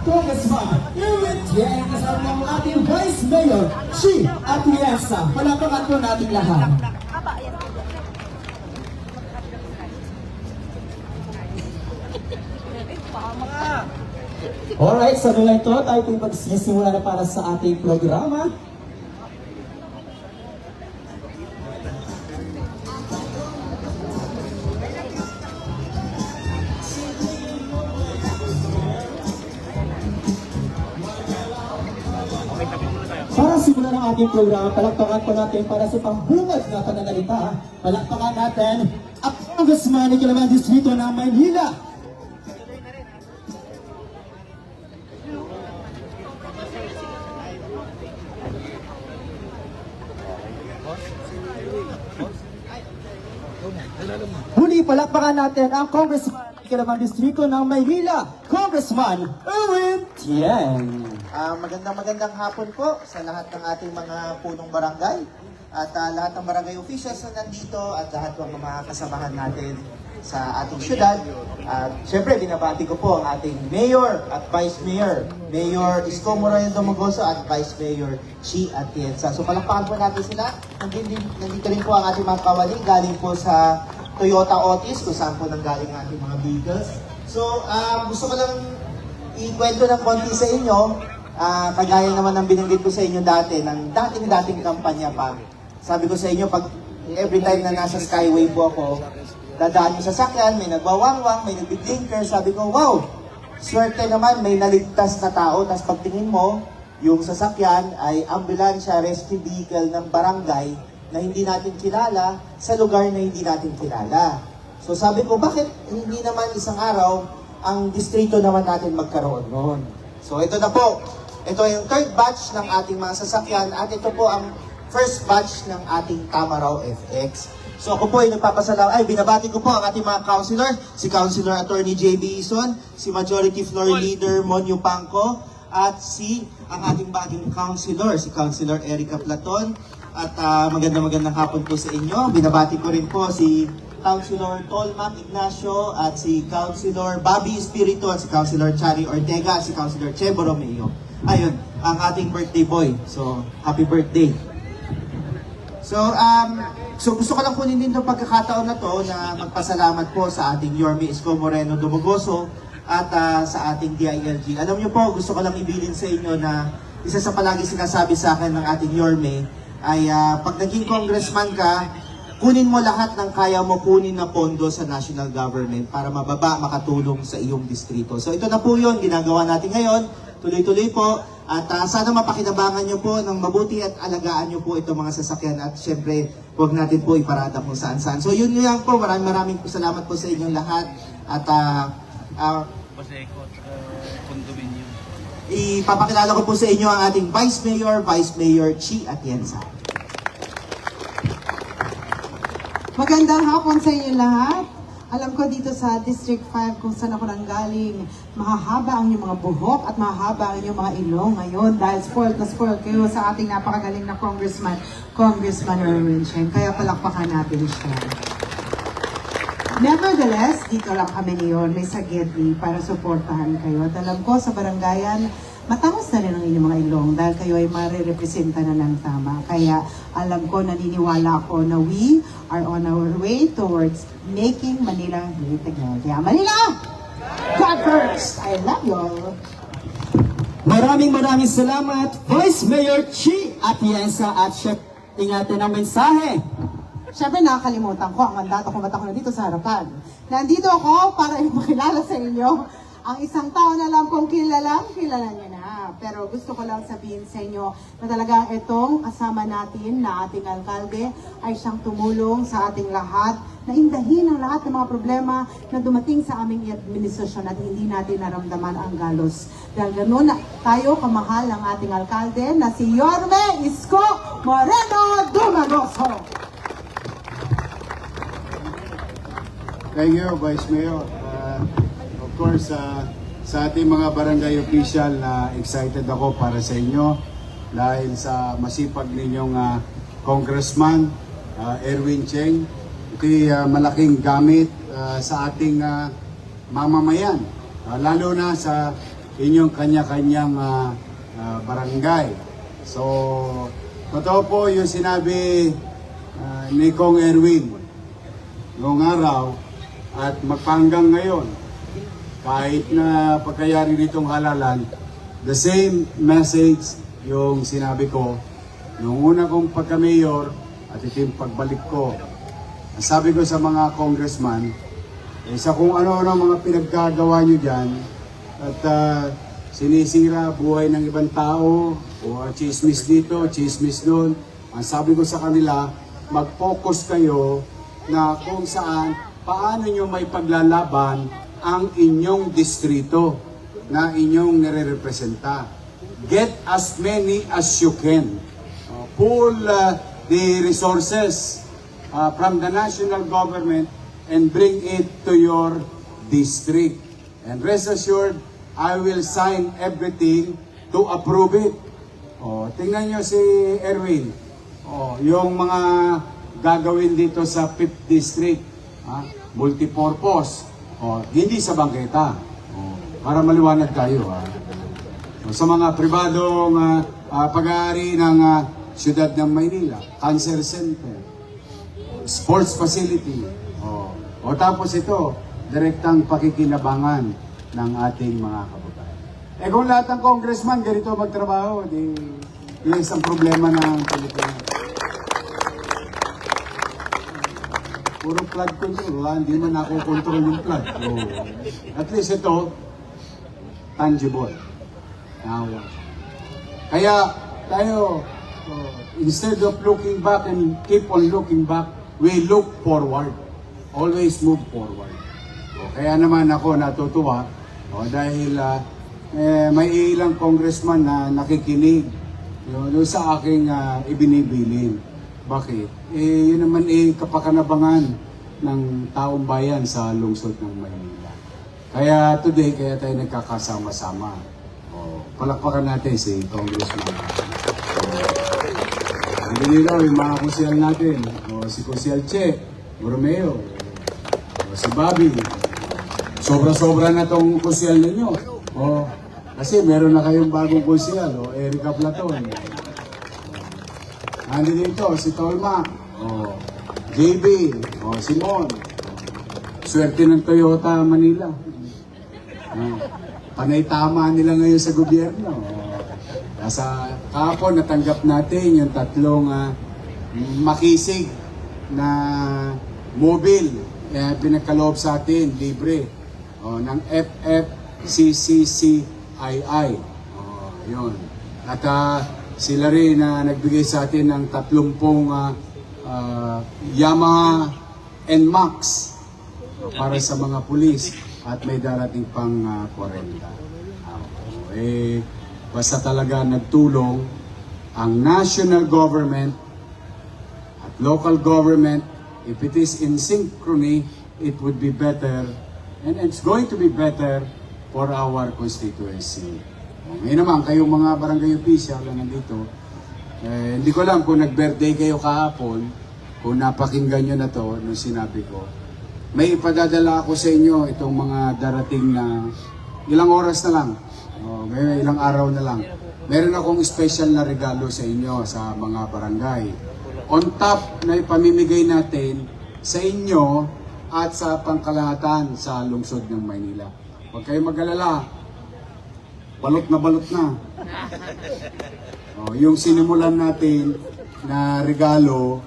Congressman Erwin Tieng, kasama ng ating Vice Mayor, Chi Atienza. Palapakan po natin lahat. Alright, sa so ito, tayo po magsisimula na para sa ating programa. Para simulan ang ating programa, palakpakan po natin para sa pambungad na pananalita. Palakpakan natin ang Congressman ng Kilaman Distrito ng Maynila. Huli, palakpakan natin ang Congressman ng Kilaman Distrito ng Maynila, Congressman Erwin Tieng. Magandang hapon po sa lahat ng ating mga punong barangay at lahat ng barangay officials na nandito at lahat ng mga kasamahan natin sa ating syudad. At syempre, binabati ko po ang ating Mayor at Vice Mayor, Mayor Isko Moreno Domagoso at Vice Mayor Chi Atienza. So palakpakan po natin sila. Nandito rin po ang ating mga kawali galing po sa Toyota Otis kung saan po nanggaling ang ating mga vehicles. So gusto ko lang ikwento ng konti sa inyo. Kagaya naman ng binanggit ko sa inyo dati, ng dating kampanya pa. Sabi ko sa inyo, pag every time na nasa Skyway po ako, dadaan yung sasakyan, may nagbawangwang, may nagbiblinker, sabi ko, wow, swerte naman, may naligtas na tao. Tapos pagtingin mo, yung sasakyan ay ambulansya rescue vehicle ng barangay na hindi natin kilala sa lugar na hindi natin kilala. So sabi ko, bakit hindi naman isang araw ang distrito naman natin magkaroon noon? So ito na po. Ito yung third batch ng ating mga sasakyan at ito po ang first batch ng ating Tamaraw FX. So ako po ay binabati ko po ang ating mga councilor, si Councilor Attorney JB Ison, si Majority Floor Leader Monyo Pangco, at ang ating baging councilor, si Councilor Erica Platon. At magandang hapon po sa inyo. Binabati ko rin po si Councilor Tolmac Ignacio at si Councilor Bobby Espiritu at si Councilor Chari Ortega at si Councilor Chebo Romeo. Ayun, ang ating birthday boy. So, happy birthday. So gusto ko lang kunin din itong pagkakataon na to na magpasalamat po sa ating Yorme Isko Moreno Domagoso at sa ating DILG. Alam niyo po, gusto ko lang ibilin sa inyo na isa sa palagi sinasabi sa akin ng ating Yorme ay pag naging congressman ka, kunin mo lahat ng kaya mo kunin na pondo sa national government para makatulong sa iyong distrito. So ito na po yun, ginagawa natin ngayon. Tuloy-tuloy po at sana mapakinabangan nyo po ng mabuti at alagaan nyo po itong mga sasakyan at syempre huwag natin po iparada kung saan-saan. So yun lang po, maraming salamat po sa inyong lahat at ipapakilala ko po sa inyo ang ating Vice Mayor Chi Atienza. Magandang hapon sa inyo lahat. Alam ko dito sa District 5 kung saan ako nanggaling, mahahaba ang inyong mga buhok at mahahaba ang inyong mga ilong ngayon dahil spoiled kayo sa ating napakagaling na Congressman Erwin Tieng. Kaya palakpakan natin siya. Nevertheless, dito lang kami ngayon, may sagedi para suportahan kayo. At alam ko sa barangayan, matangos na rin ang inyong mga ilong dahil kayo ay marirepresenta na ng tama. Kaya alam ko, naniniwala ako na we are on our way towards making Manila great again. Kaya Manila, God first! I love you all. Maraming salamat, Vice Mayor Chi Atienza at Chef, ingatan ang mensahe. Siyempre nakakalimutan ko ang mandato kung ba't ako nandito sa harapan. Nandito ako para ipakilala sa inyo ang isang tao na alam kong kilala niyo na. Pero gusto ko lang sabihin sa inyo na talagang itong kasama natin na ating alkalde ay siyang tumulong sa ating lahat na indahin ang lahat ng mga problema na dumating sa aming administrasyon at hindi natin naramdaman ang galos. Dahil ganoon na tayo kamahal ang ating alkalde na si Yorme Isko Moreno Dumagoso. Thank you, Vice Mayor. Of course, sa ating mga barangay official na excited ako para sa inyo dahil sa masipag ninyong Congressman Erwin Cheng. Ito'y malaking gamit sa ating mamamayan, lalo na sa inyong kanya-kanyang barangay. So, totoo po yung sinabi ni Kong Erwin noong araw at magpanggang ngayon. Kahit na pagkayari nitong halalan, the same message yung sinabi ko noong una kong pagka-mayor at ito yung pagbalik ko. Ang sabi ko sa mga congressman, sa kung ano-ano mga pinaggagawa nyo dyan at sinisira buhay ng ibang tao o chismis dito, chismis doon. Ang sabi ko sa kanila, mag-focus kayo na kung saan, paano nyo may paglalaban ang inyong distrito na inyong nire-representa. Get as many as you can. Pool the resources from the national government and bring it to your district. And rest assured, I will sign everything to approve it. Tingnan nyo si Erwin. Yung mga gagawin dito sa 5th District, multipurpose. Hindi sa bangketa. Para maliwanag tayo. Sa mga pribadong pag-aari ng siyudad ng Maynila, cancer center, sports facility. Tapos ito, direktang pakikinabangan ng ating mga kababayan. Kung lahat ng congressman ganito magtrabaho, di isang problema ng Pilipinas. Puro flood control, hindi man ako control yung flood. So, at least ito, tangible. Kaya tayo, instead of looking back and keep on looking back, we look forward. Always move forward. Kaya naman ako natutuwa dahil may ilang congressman na nakikinig sa aking ibinibilin. Bakit? Yun naman kapakanabangan ng taong bayan sa lungsod ng Maynila. Kaya today, kaya tayo nagkakasama-sama. Palakpakan natin si Congressman. Hindi raw yung mga kusyal natin. Si Kusyal Che, Romeo, si Bobby. Sobra-sobra na tong kusyal ninyo. Kasi meron na kayong bagong kusyal, Erica Platon. Andi dito, si Tolma, JB, Simon. Swerte ng Toyota Manila. Panay tama nila ngayon sa gobyerno. Sa kahapon, natanggap natin yung tatlong makisig na mobile. Pinagkaloob sa atin, libre. Ng FFCCCII. Yun. At sila rin na nagbigay sa atin ng 30 Yamaha NMAX para sa mga pulis at may darating pang 40. Basta talaga nagtulong ang national government at local government. If it is in synchrony, it would be better and it's going to be better for our constituency. Ngayon naman, kayong mga barangay official na nandito, hindi ko alam kung nag-birthday kayo kahapon, kung napakinggan nyo na to, nung sinabi ko. May ipadadala ako sa inyo itong mga darating na ilang oras na lang, may ilang araw na lang. Meron akong special na regalo sa inyo sa mga barangay. On top na ipamimigay natin sa inyo at sa pangkalahatan sa lungsod ng Maynila. Huwag kayong mag-alala. Balot na. Yung sinimulan natin na regalo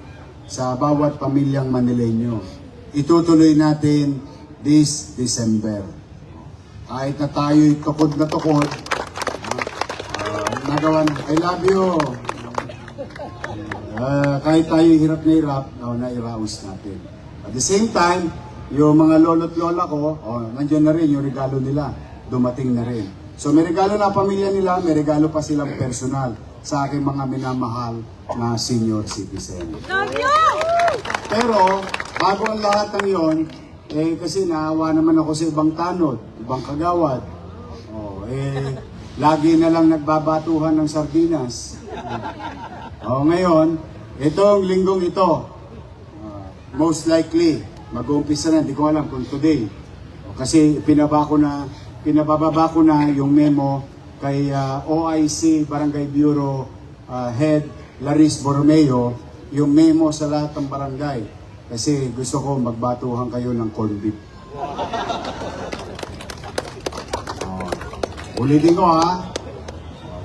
sa bawat pamilyang Manileño, itutuloy natin this December. Kahit na tayo'y tukod na tukod, nagawa na. I love you. Kahit tayo hirap na iraos natin. At the same time, yung mga lolo't lola ko, nandiyan na rin yung regalo nila. Dumating na rin. So may regalo na pamilya nila, may regalo pa silang personal sa aking mga minamahal na senior citizen. Pero, bago ang lahat ng yon, kasi naawa naman ako sa ibang tanod, ibang kagawad. Lagi na lang nagbabatuhan ng sardinas. Ngayon, itong linggong ito, most likely, mag-uumpisa na, hindi ko alam kung today. Kasi pinababa ko na yung memo kay OIC Barangay Bureau Head Laris Borromeo, yung memo sa lahat ng barangay. Kasi gusto ko magbatuhan kayo ng corned beef. Ulitin ko ha,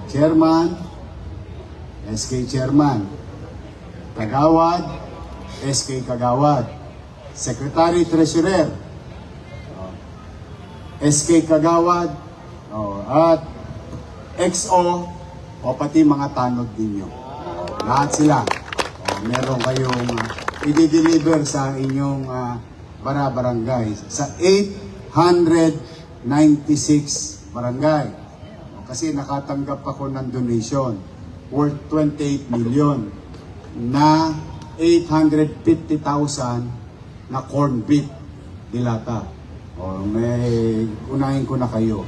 Chairman, SK Chairman, Kagawad, SK Kagawad, Secretary Treasurer, SK Kagawad, at XO, o pati mga tanod ninyo. Lahat sila. Meron kayong i-deliver sa inyong barangay sa 896 barangay. Kasi nakatanggap ako ng donation worth 28 million na 850,000 na corned beef dilata. May unahin ko na kayo.